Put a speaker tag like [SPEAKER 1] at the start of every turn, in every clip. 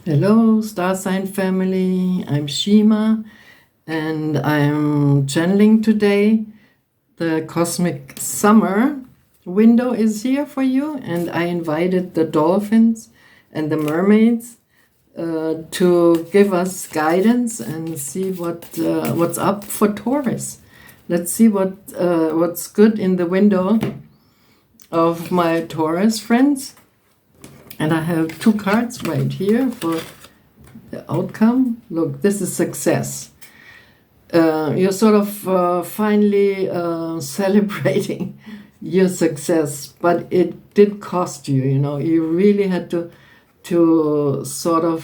[SPEAKER 1] Hello, star sign family. I'm Shima, and I'm channeling today. The cosmic summer window is here for you, and I invited the dolphins and the mermaids to give us guidance and see what's up for Taurus. Let's see what's good in the window of my Taurus friends. And I have two cards right here for the outcome. Look, this is success. You're sort of finally celebrating your success, but it did cost you. You know, you really had to sort of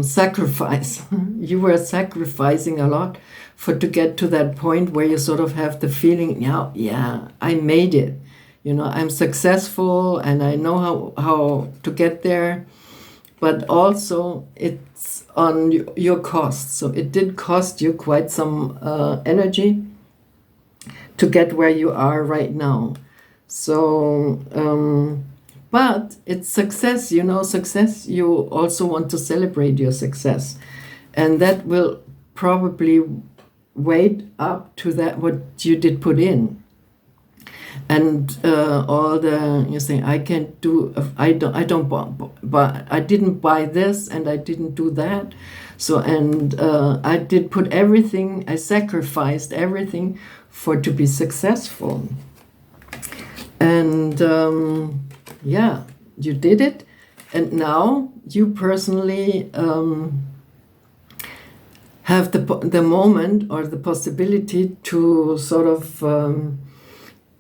[SPEAKER 1] sacrifice. You were sacrificing a lot to get to that point where you sort of have the feeling, yeah, I made it. You know, I'm successful and I know how to get there, but also it's on your cost. So it did cost you quite some energy to get where you are right now. So, but it's success, you know, success, you also want to celebrate your success. And that will probably wait up to that what you did put in. And all the you say I can't do, I don't but I didn't buy this and I didn't do that, so and I did put everything, I sacrificed everything to be successful. And yeah, you did it, and now you personally have the moment or the possibility to sort of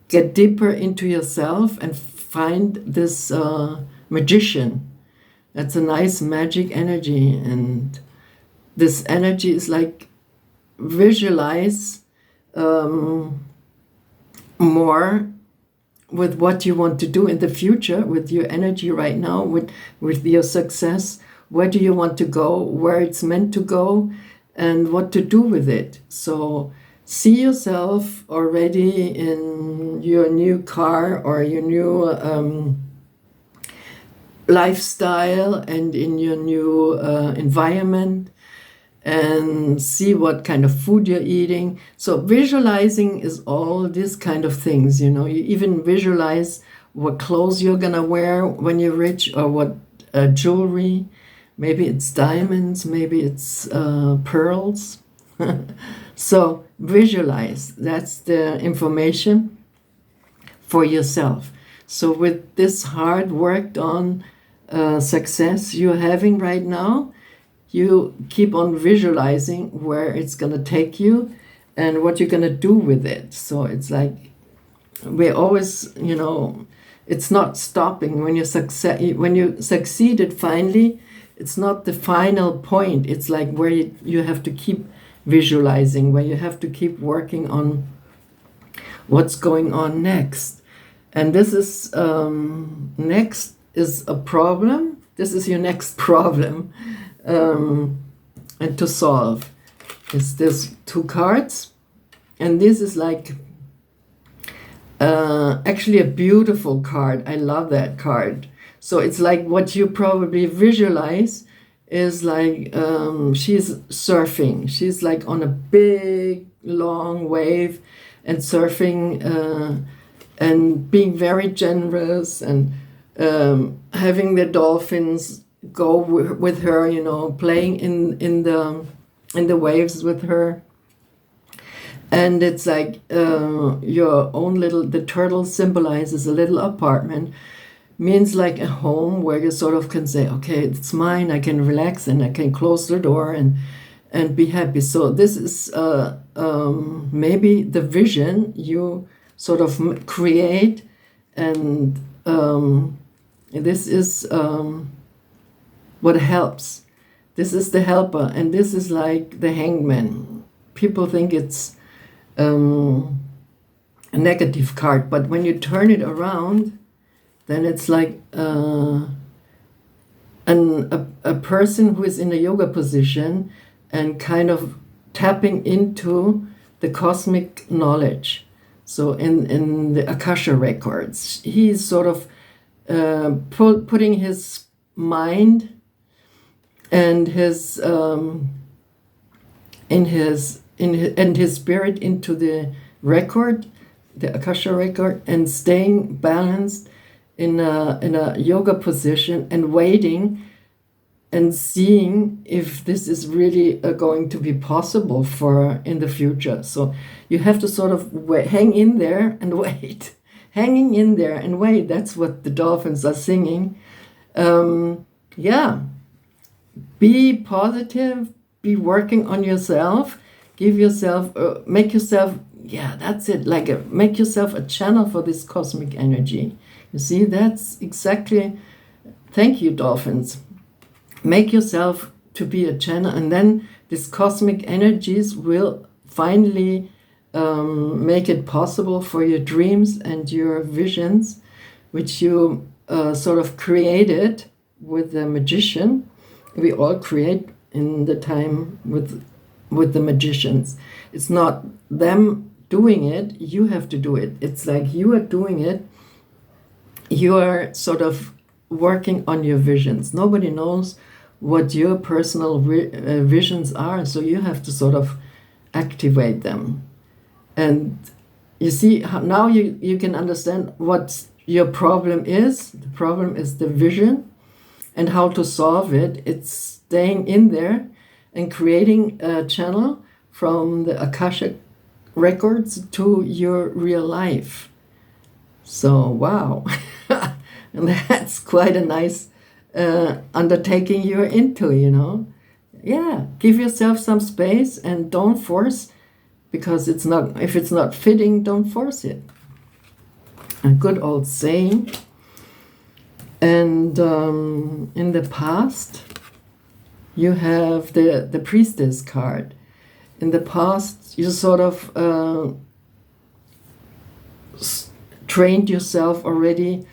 [SPEAKER 1] get deeper into yourself and find this magician. That's a nice magic energy, and this energy is like visualize more with what you want to do in the future with your energy right now, with your success. Where do you want to go, where it's meant to go, and what to do with it. So see yourself already in your new car or your new lifestyle and in your new environment, and see what kind of food you're eating. So visualizing is all these kind of things, you know. You even visualize what clothes you're gonna wear when you're rich, or what jewelry. Maybe it's diamonds, maybe it's pearls. So visualize, that's the information for yourself. So with this hard worked on success you're having right now, you keep on visualizing where it's going to take you and what you're going to do with it. So it's like we're always, you know, it's not stopping when you succeeded finally. It's not the final point. It's like where you have to keep visualizing, where you have to keep working on what's going on next. And this is next is a problem. This is your next problem, and to solve. It's this two cards, and this is like actually a beautiful card. I love that card. So it's like what you probably visualize is like she's surfing. She's like on a big, long wave and surfing and being very generous and having the dolphins go with her, you know, playing in the waves with her. And it's like your own little, the turtle symbolizes a little apartment, means like a home where you sort of can say, okay, it's mine, I can relax and I can close the door and be happy. So this is maybe the vision you sort of create, and this is what helps. This is the helper, and this is like the hangman. People think it's a negative card, but when you turn it around, then it's like a person who is in a yoga position and kind of tapping into the cosmic knowledge. So in the Akasha records, he's sort of putting his mind and his spirit into the record, the Akasha record, and staying balanced in a yoga position and waiting and seeing if this is really going to be possible for in the future. So you have to sort of hang in there and wait. Hanging in there and wait. That's what the dolphins are singing. Yeah. Be positive. Be working on yourself. Give yourself, make yourself, yeah, that's it. Make yourself a channel for this cosmic energy. You see, that's exactly, thank you, dolphins. Make yourself to be a channel, and then these cosmic energies will finally make it possible for your dreams and your visions, which you sort of created with the magician. We all create in the time with the magicians. It's not them doing it, you have to do it. It's like you are doing it, you are sort of working on your visions. Nobody knows what your personal visions are, so you have to sort of activate them. And you see, now you can understand what your problem is. The problem is the vision, and how to solve it. It's staying in there and creating a channel from the Akashic records to your real life. So, wow. And that's quite a nice undertaking you're into, you know. Yeah, give yourself some space and don't force, because if it's not fitting, don't force it. A good old saying. And in the past, you have the priestess card. In the past, you sort of trained yourself already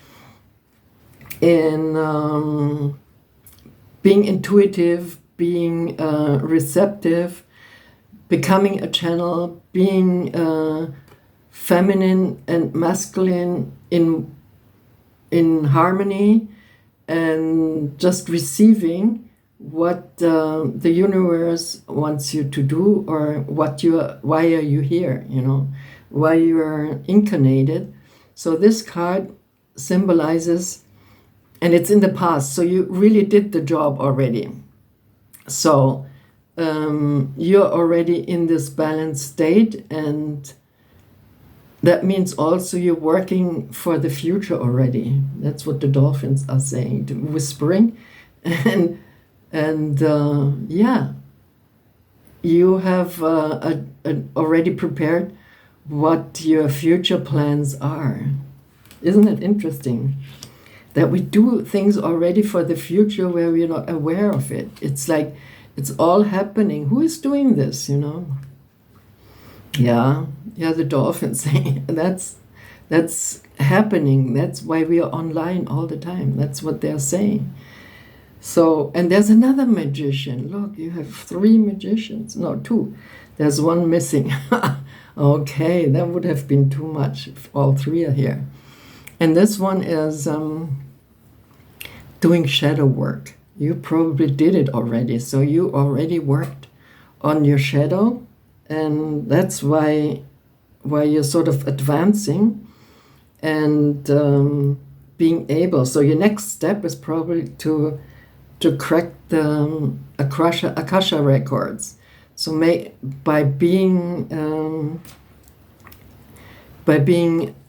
[SPEAKER 1] in being intuitive, being receptive, becoming a channel, being feminine and masculine in harmony, and just receiving what the universe wants you to do, or why are you here, you know, why you are incarnated. So this card symbolizes, and it's in the past, so you really did the job already. So you're already in this balanced state, and that means also you're working for the future already. That's what the dolphins are saying, whispering. And yeah, you have already prepared what your future plans are. Isn't it interesting that we do things already for the future where we're not aware of it? It's like it's all happening. Who is doing this, you know? Yeah, the dolphins saying that's happening. That's why we are online all the time. That's what they're saying. So, and there's another magician. Look, you have 3 magicians. No, 2. There's one missing. Okay, that would have been too much if all 3 are here. And this one is doing shadow work. You probably did it already. So you already worked on your shadow, and that's why you're sort of advancing and being able. So your next step is probably to crack the Akasha records. So by being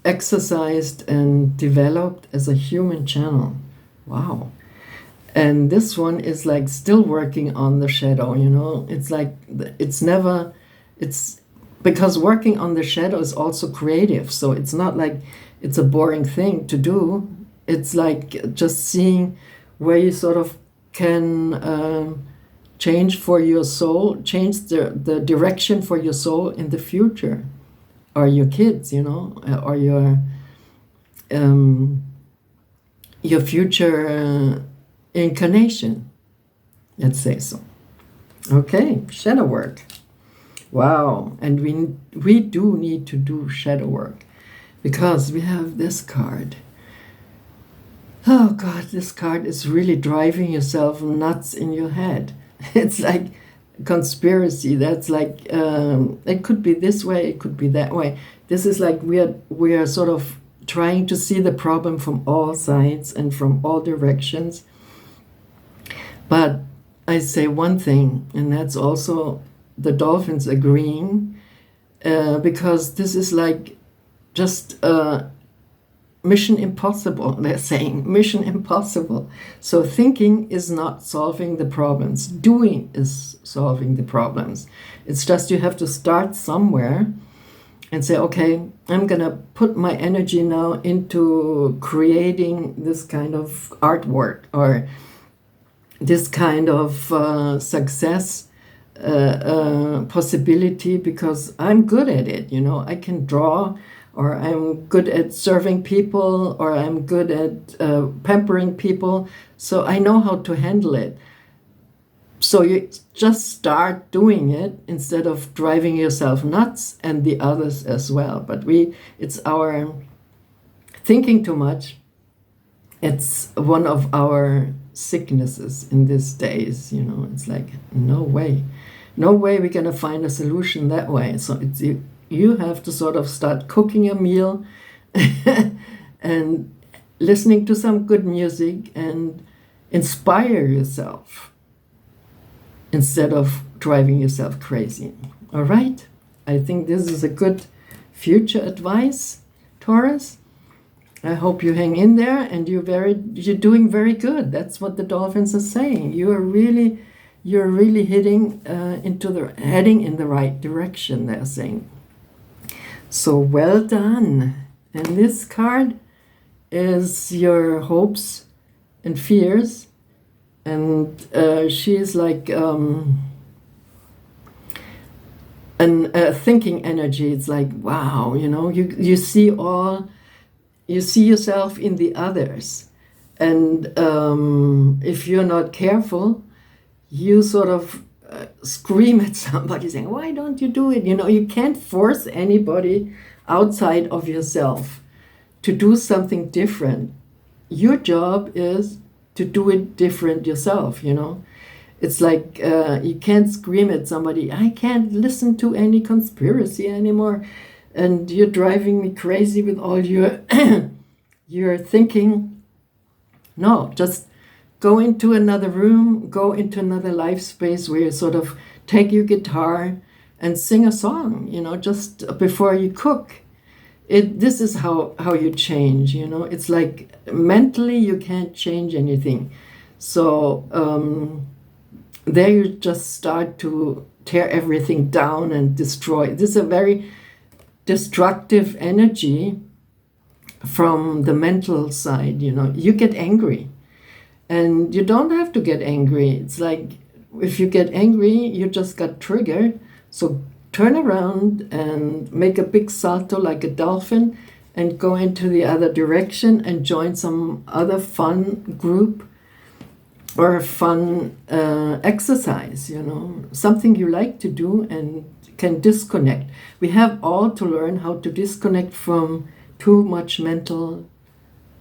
[SPEAKER 1] exercised and developed as a human channel. Wow. And this one is like still working on the shadow, you know. It's like it's because working on the shadow is also creative. So it's not like it's a boring thing to do. It's like just seeing where you sort of can change for your soul, change the direction for your soul in the future, or your kids, you know, or your future incarnation, let's say so. Okay, shadow work. Wow, and we do need to do shadow work, because we have this card. Oh God, this card is really driving yourself nuts in your head. It's like conspiracy. That's like it could be this way, it could be that way. This is like we are sort of trying to see the problem from all sides and from all directions. But I say one thing, and that's also the dolphins agreeing, because this is like just mission impossible. They're saying mission impossible. So thinking is not solving the problems. Doing is solving the problems. It's just you have to start somewhere and say, okay, I'm gonna put my energy now into creating this kind of artwork or this kind of success possibility, because I'm good at it. You know, I can draw, or I'm good at serving people, or I'm good at pampering people. So I know how to handle it. So you just start doing it instead of driving yourself nuts and the others as well. But it's our thinking too much. It's one of our sicknesses in these days. You know, it's like, no way we're going to find a solution that way. So you have to sort of start cooking a meal and listening to some good music and inspire yourself instead of driving yourself crazy. All right? I think this is a good future advice, Taurus. I hope you hang in there, and you're doing very good. That's what the dolphins are saying. You're really heading in the right direction, they're saying. So well done. And this card is your hopes and fears. And she is like a thinking energy. It's like, wow, you know, you see yourself in the others. And if you're not careful, you sort of scream at somebody saying, why don't you do it? You know, you can't force anybody outside of yourself to do something different. Your job is to do it different yourself, you know. It's like you can't scream at somebody, I can't listen to any conspiracy anymore, and you're driving me crazy with all your your thinking. No, just go into another room, go into another life space where you sort of take your guitar and sing a song, you know, just before you cook. This is how you change, you know. It's like mentally you can't change anything. So there you just start to tear everything down and destroy. This is a very destructive energy from the mental side, you know. You get angry. And you don't have to get angry. It's like, if you get angry, you just got triggered. So turn around and make a big salto like a dolphin and go into the other direction and join some other fun group or a fun exercise, you know, something you like to do and can disconnect. We have all to learn how to disconnect from too much mental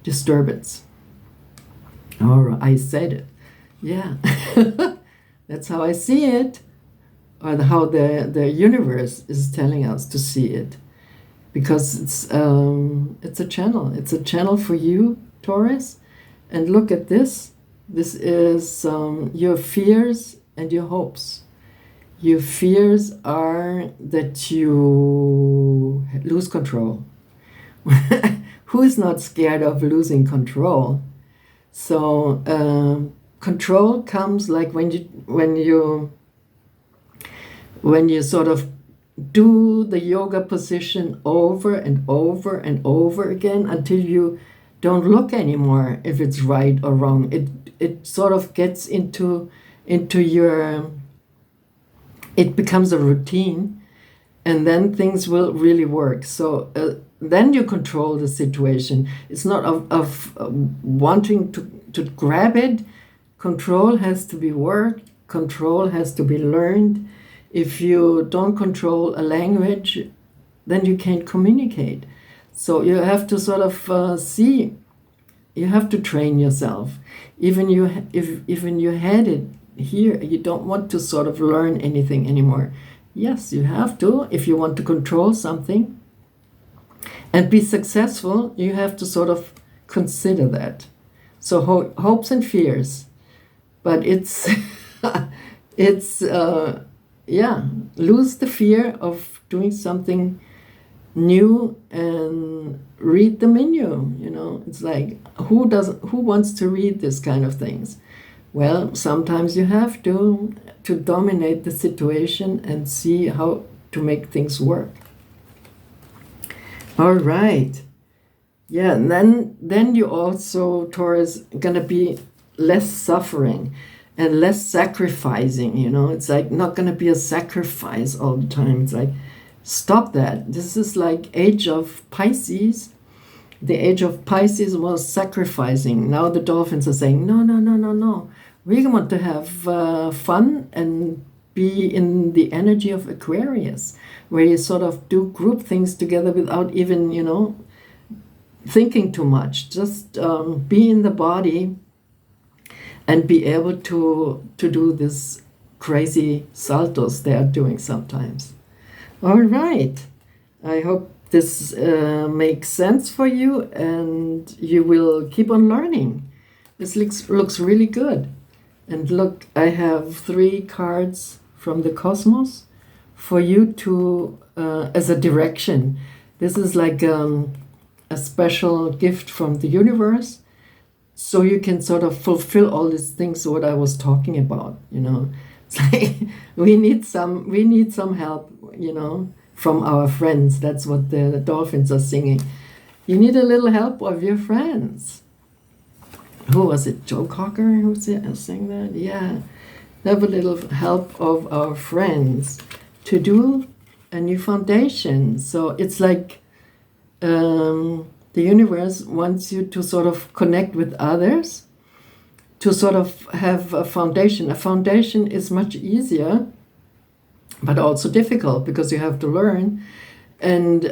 [SPEAKER 1] disturbance. Or I said it. Yeah. That's how I see it. Or how the universe is telling us to see it. Because it's a channel. It's a channel for you, Taurus. And look at this. This is your fears and your hopes. Your fears are that you lose control. Who is not scared of losing control? So control comes like when you sort of do the yoga position over and over and over again until you don't look anymore if it's right or wrong. It sort of gets into your, it becomes a routine, and then things will really work. So then you control the situation. It's not of wanting to grab it. Control has to be worked. Control has to be learned. If you don't control a language, then you can't communicate. So you have to sort of see have to train yourself. Even you had it here, you don't want to sort of learn anything anymore. Yes, you have to. If you want to control something and be successful, you have to sort of consider that. So hopes and fears, but it's it's lose the fear of doing something new and read the menu. It's like, who wants to read this kind of things? Well, sometimes you have to dominate the situation and see how to make things work. All right. Yeah, and then you also, Taurus, gonna be less suffering and less sacrificing. It's like not gonna be a sacrifice all the time. It's like, stop that. This is like age of Pisces. The age of Pisces was sacrificing. Now the dolphins are saying, no, no, no, no, no. We want to have fun and be in the energy of Aquarius, where you sort of do group things together without even, thinking too much. Just be in the body and be able to do this crazy saltos they are doing sometimes. All right. I hope this makes sense for you and you will keep on learning. This looks really good. And look, I have 3 cards from the cosmos for you to, as a direction. This is like a special gift from the universe, so you can sort of fulfill all these things what I was talking about. It's like we need some help, from our friends. That's what the dolphins are singing. You need a little help of your friends. Who was it? Joe Cocker who sang that? Yeah. Have a little help of our friends to do a new foundation. So it's like the universe wants you to sort of connect with others, to sort of have a foundation. A foundation is much easier, but also difficult because you have to learn, and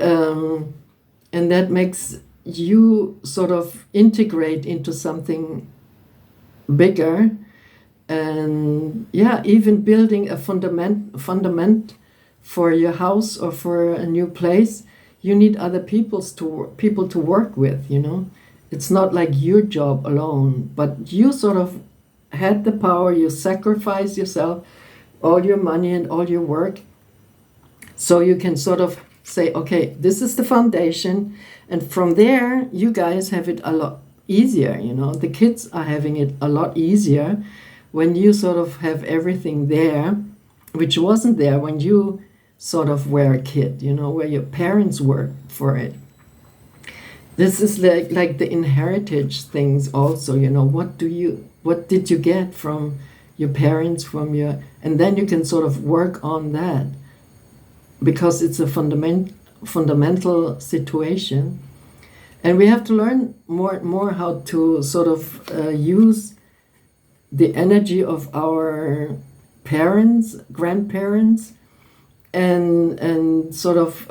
[SPEAKER 1] that makes you sort of integrate into something bigger, and even building a fundament for your house or for a new place. You need other people to work with. It's not like your job alone, but you sort of had the power. You sacrifice yourself, all your money and all your work, so you can sort of say, okay, this is the foundation, and from there you guys have it a lot easier. The kids are having it a lot easier when you sort of have everything there, which wasn't there when you sort of were a kid, where your parents worked for it. This is like the inheritage things also. What did you get from your parents, and then you can sort of work on that, because it's a fundamental situation. And we have to learn more how to sort of use the energy of our parents, grandparents, and sort of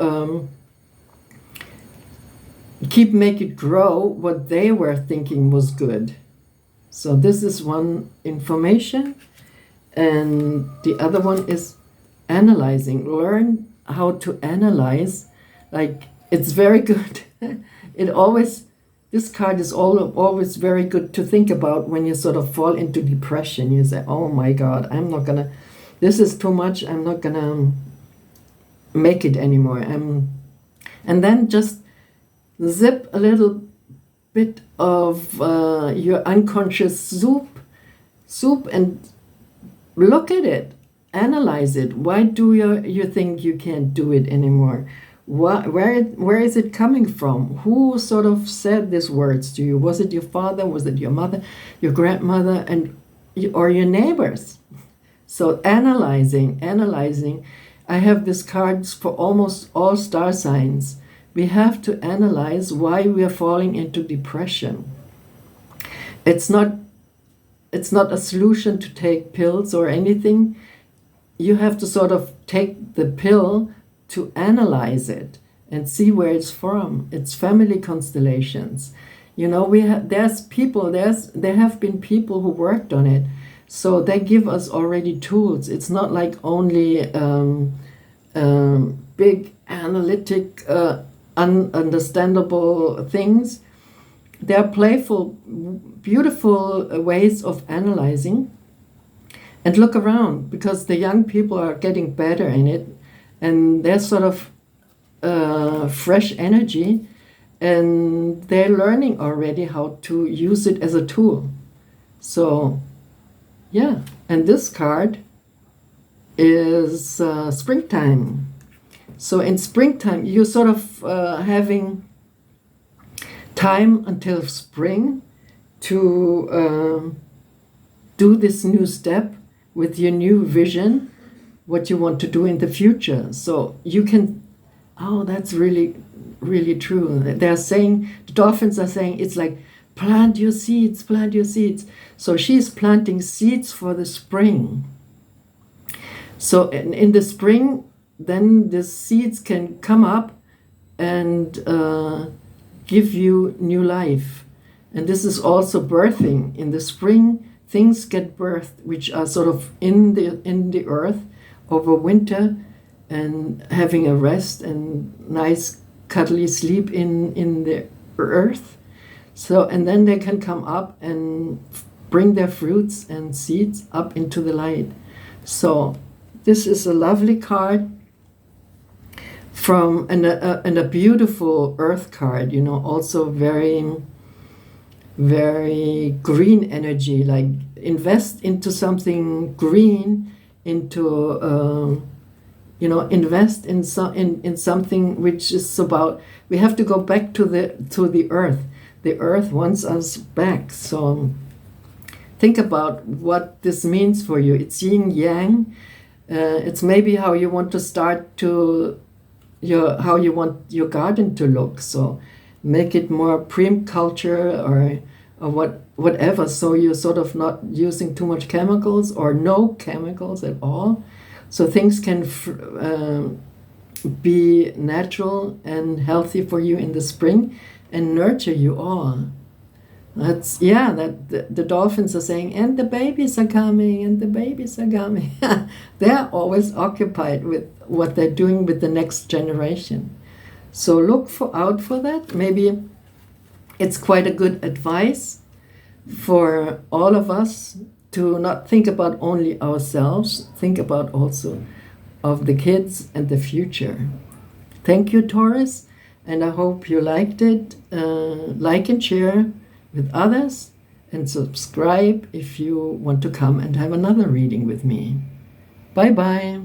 [SPEAKER 1] make it grow what they were thinking was good. So this is one information, and the other one is analyzing. Learn how to analyze. Like, it's very good. This card is always very good to think about when you sort of fall into depression. You say, oh my God, this is too much, I'm not gonna make it anymore. And then just zip a little bit of your unconscious soup and look at it, analyze it. Why do you think you can't do it anymore? Where is it coming from? Who sort of said these words to you? Was it your father? Was it your mother, your grandmother, or your neighbors? So analyzing. I have these cards for almost all star signs. We have to analyze why we are falling into depression. It's not a solution to take pills or anything. You have to sort of take the pill to analyze it and see where it's from. It's family constellations. There have been people who worked on it, so they give us already tools. It's not like only big analytic, ununderstandable things. There are playful, beautiful ways of analyzing. And look around, because the young people are getting better in it, and they're sort of fresh energy, and they're learning already how to use it as a tool. So, yeah. And this card is springtime. So in springtime, you're sort of having time until spring to do this new step with your new vision, what you want to do in the future. So you can, that's really, really true. They're saying, the dolphins are saying, it's like, plant your seeds, plant your seeds. So she's planting seeds for the spring. So in the spring, then the seeds can come up and give you new life. And this is also birthing. In the spring, things get birthed, which are sort of in the earth over winter, and having a rest and nice cuddly sleep in the earth. So, and then they can come up and bring their fruits and seeds up into the light. So this is a lovely card from and a beautiful earth card, also very, very green energy, like invest into something green, into invest in something which is about, we have to go back to the earth. The earth wants us back. So think about what this means for you. It's yin yang. It's maybe how you want to start how you want your garden to look. So make it more permaculture or whatever. So you're sort of not using too much chemicals or no chemicals at all. So things can be natural and healthy for you in the spring and nurture you all. The dolphins are saying, and the babies are coming, and the babies are coming. They're always occupied with what they're doing with the next generation. So look out for that. Maybe it's quite a good advice for all of us to not think about only ourselves, think about also of the kids and the future. Thank you, Taurus, and I hope you liked it. Like and share with others, and subscribe if you want to come and have another reading with me. Bye-bye.